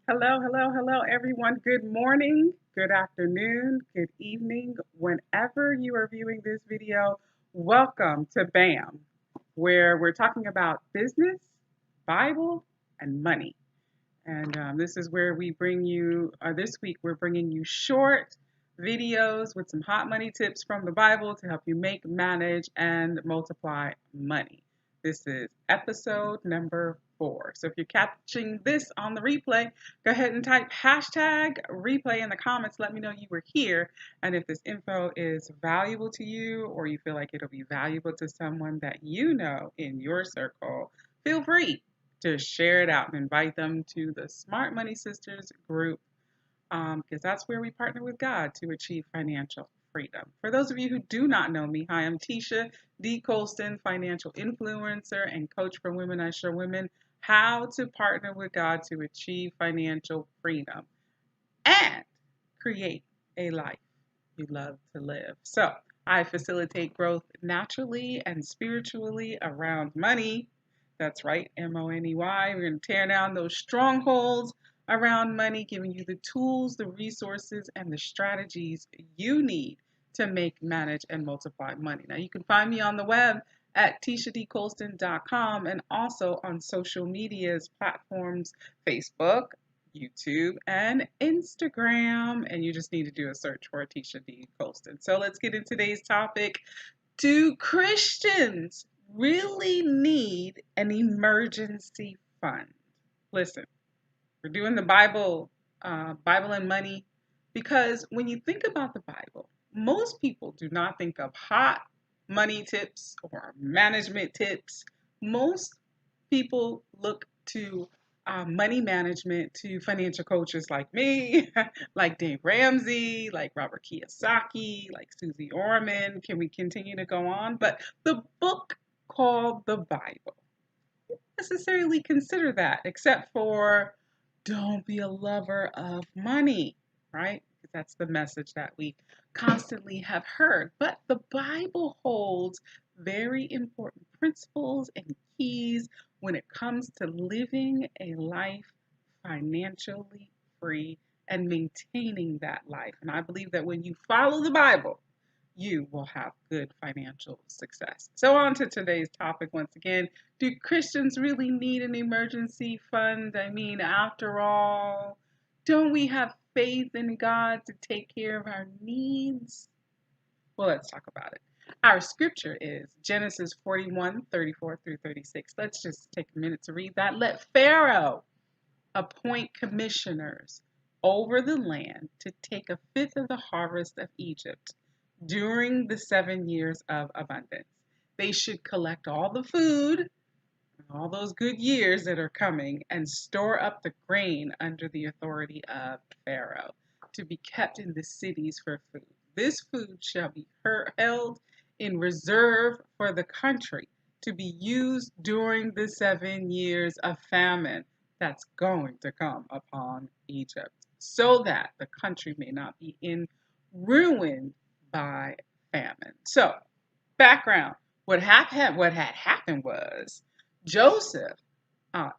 Hello, hello, hello, everyone. Good morning, good afternoon, good evening. Whenever you are viewing this video, welcome to BAM, where we're talking about business, Bible, and money. And this is where we bring you, this week, we're bringing you short videos with some hot money tips from the Bible to help you make, manage, and multiply money. This is episode number 4. So if you're catching this on the replay, go ahead and type hashtag replay in the comments. Let me know you were here. And if this info is valuable to you or you feel like it'll be valuable to someone that you know in your circle, feel free to share it out and invite them to the Smart Money Sisters group because that's where we partner with God to achieve financial freedom. For those of you who do not know me, hi, I'm Tisha D. Colston, financial influencer and coach for women. I show women how to partner with God to achieve financial freedom and create a life you love to live. So I facilitate growth naturally and spiritually around money. That's right, money. We're going to tear down those strongholds around money, giving you the tools, the resources, and the strategies you need to make, manage, and multiply money. Now, you can find me on the web at tishadcolston.com and also on social medias platforms, Facebook, YouTube, and Instagram. And you just need to do a search for Tisha D. Colston. So let's get into today's topic. Do Christians really need an emergency fund? Listen, we're doing the Bible and money, because when you think about the Bible, most people do not think of hot money tips or management tips. Most people look to money management to financial coaches like me, like Dave Ramsey, like Robert Kiyosaki, like Susie Orman. Can we continue to go on? But the book called the Bible didn't necessarily consider that, except for don't be a lover of money, right? Because that's the message that we constantly have heard. But the Bible holds very important principles and keys when it comes to living a life financially free and maintaining that life. And I believe that when you follow the Bible, you will have good financial success. So, on to today's topic once again. Do Christians really need an emergency fund? I mean, after all, don't we have faith in God to take care of our needs? Well, let's talk about it. Our scripture is Genesis 41:34 through 36. Let's just take a minute to read that. Let Pharaoh appoint commissioners over the land to take a fifth of the harvest of Egypt during the 7 years of abundance. They should collect all the food, all those good years that are coming, and store up the grain under the authority of Pharaoh to be kept in the cities for food. This food shall be held in reserve for the country to be used during the 7 years of famine that's going to come upon Egypt, so that the country may not be in ruin by famine. So, background: what had happened was Joseph uh,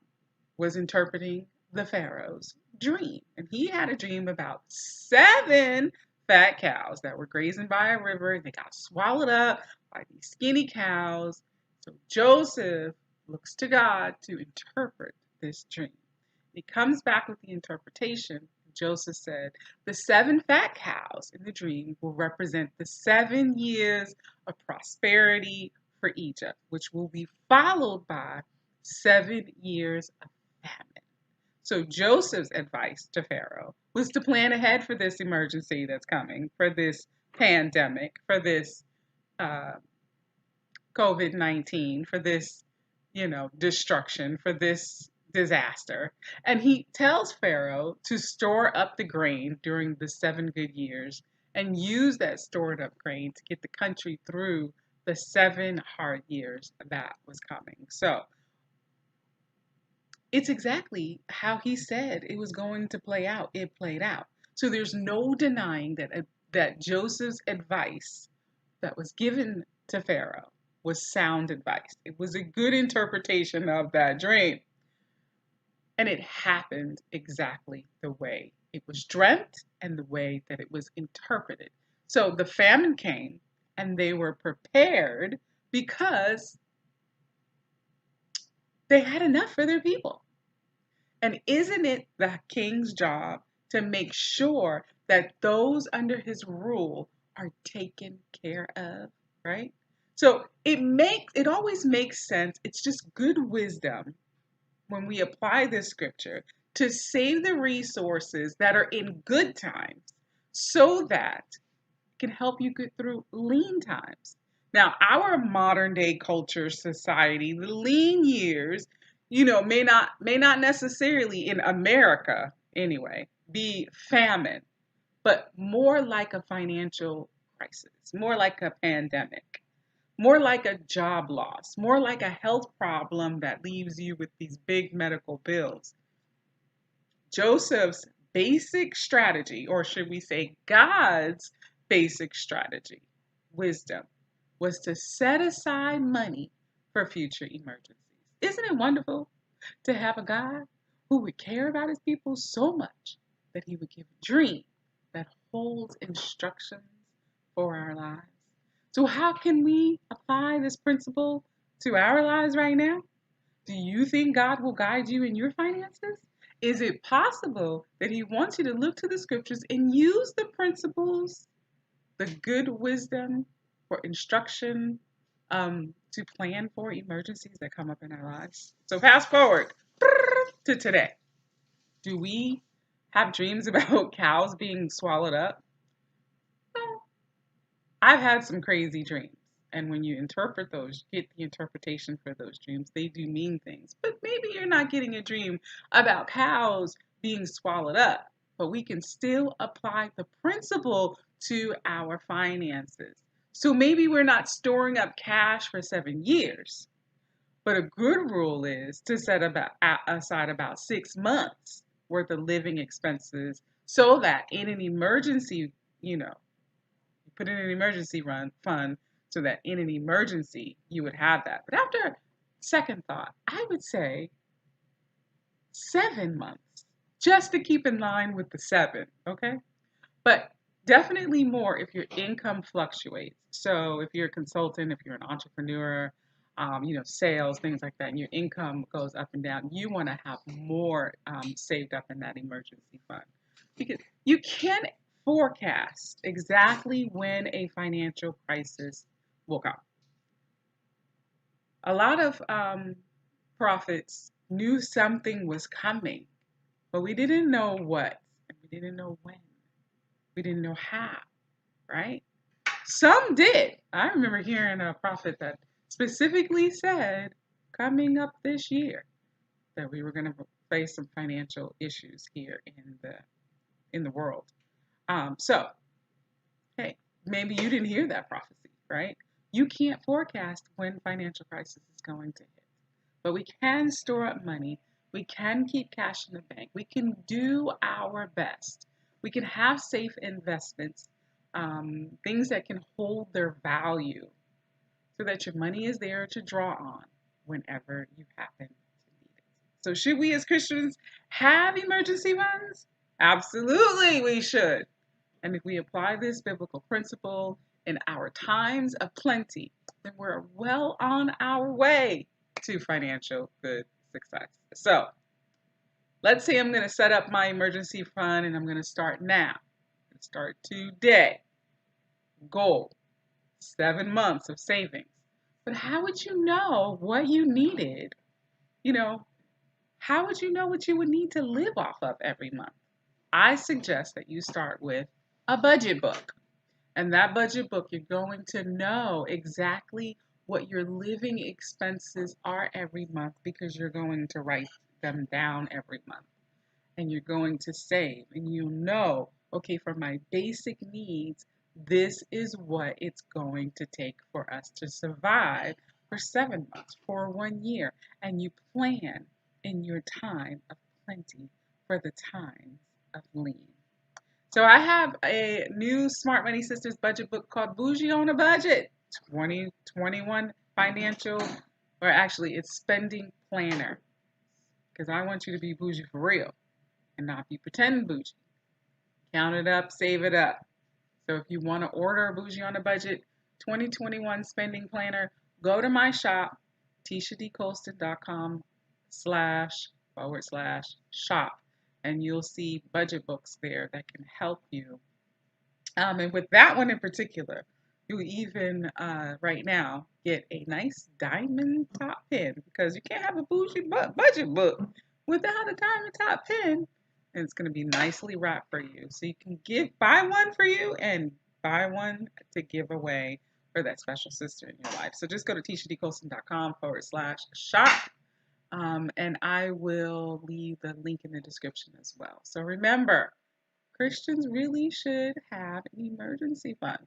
was interpreting the Pharaoh's dream, and he had a dream about 7 fat cows that were grazing by a river, and they got swallowed up by these skinny cows. So Joseph looks to God to interpret this dream. He comes back with the interpretation. Joseph said, the 7 fat cows in the dream will represent the 7 years of prosperity for Egypt, which will be followed by 7 years of famine. So Joseph's advice to Pharaoh was to plan ahead for this emergency that's coming, for this pandemic, for this COVID-19, for this, destruction, for this disaster. And he tells Pharaoh to store up the grain during the 7 good years and use that stored up grain to get the country through the 7 hard years that was coming. So it's exactly how he said it was going to play out. It played out. So there's no denying that Joseph's advice that was given to Pharaoh was sound advice. It was a good interpretation of that dream. And it happened exactly the way it was dreamt and the way that it was interpreted. So the famine came and they were prepared because they had enough for their people. And isn't it the king's job to make sure that those under his rule are taken care of, right? So it always makes sense. It's just good wisdom when we apply this scripture to save the resources that are in good times so that it can help you get through lean times. Now, our modern day culture society, the lean years, may not necessarily in America anyway, be famine, but more like a financial crisis, more like a pandemic, more like a job loss, more like a health problem that leaves you with these big medical bills. Joseph's basic strategy, or should we say God's basic strategy, wisdom, was to set aside money for future emergencies. Isn't it wonderful to have a God who would care about his people so much that he would give a dream that holds instructions for our lives? So, how can we apply this principle to our lives right now? Do you think God will guide you in your finances? Is it possible that he wants you to look to the scriptures and use the principles, the good wisdom for instruction, to plan for emergencies that come up in our lives? So fast forward to today. Do we have dreams about cows being swallowed up? Well, I've had some crazy dreams. And when you interpret those, get the interpretation for those dreams, they do mean things. But maybe you're not getting a dream about cows being swallowed up. But we can still apply the principle to our finances. So maybe we're not storing up cash for 7 years. But a good rule is to aside about 6 months worth of living expenses so that in an emergency, put in an emergency fund so that in an emergency you would have that. But after second thought, I would say 7 months just to keep in line with the seven, okay? But definitely more if your income fluctuates. So if you're a consultant, if you're an entrepreneur, sales, things like that, and your income goes up and down, you want to have more saved up in that emergency fund. Because you can forecast exactly when a financial crisis will come. A lot of prophets knew something was coming, but we didn't know what, and we didn't know when, we didn't know how, right? Some did. I remember hearing a prophet that specifically said, coming up this year, that we were going to face some financial issues here in the world. So, hey, maybe you didn't hear that prophecy, right? You can't forecast when financial crisis is going to hit, but we can store up money. We can keep cash in the bank. We can do our best. We can have safe investments, things that can hold their value so that your money is there to draw on whenever you happen to need it. So should we as Christians have emergency funds? Absolutely, we should. And if we apply this biblical principle in our times of plenty, then we're well on our way to financial good success. So let's say I'm going to set up my emergency fund and I'm going to start now. Start today. Goal, 7 months of savings. But how would you know what you needed? How would you know what you would need to live off of every month? I suggest that you start with a budget book. And that budget book, you're going to know exactly what your living expenses are every month because you're going to write them down every month. And you're going to save. And you know, okay, for my basic needs, this is what it's going to take for us to survive for 7 months, for 1 year. And you plan in your time of plenty for the times of lean. So I have a new Smart Money Sisters budget book called Bougie on a Budget, 2021 financial, or actually it's spending planner. because I want you to be bougie for real and not be pretend bougie. Count it up, save it up. So if you want to order a Bougie on a Budget 2021 spending planner, go to my shop, tishadcolston.com//shop, and you'll see budget books there that can help you. And with that one in particular, you even right now get a nice diamond top pin, because you can't have a bougie budget book without a diamond top pin. And it's going to be nicely wrapped for you. So you can buy one for you and buy one to give away for that special sister in your life. So just go to tishadcolston.com/shop. And I will leave the link in the description as well. So remember, Christians really should have an emergency fund.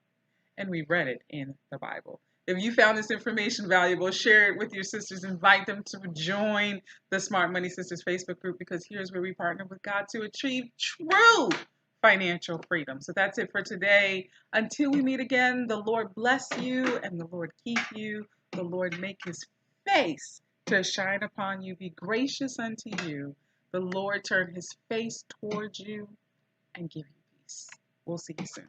And we read it in the Bible. If you found this information valuable, share it with your sisters. Invite them to join the Smart Money Sisters Facebook group, because here's where we partner with God to achieve true financial freedom. So that's it for today. Until we meet again, the Lord bless you and the Lord keep you. The Lord make his face to shine upon you, be gracious unto you. The Lord turn his face towards you and give you peace. We'll see you soon.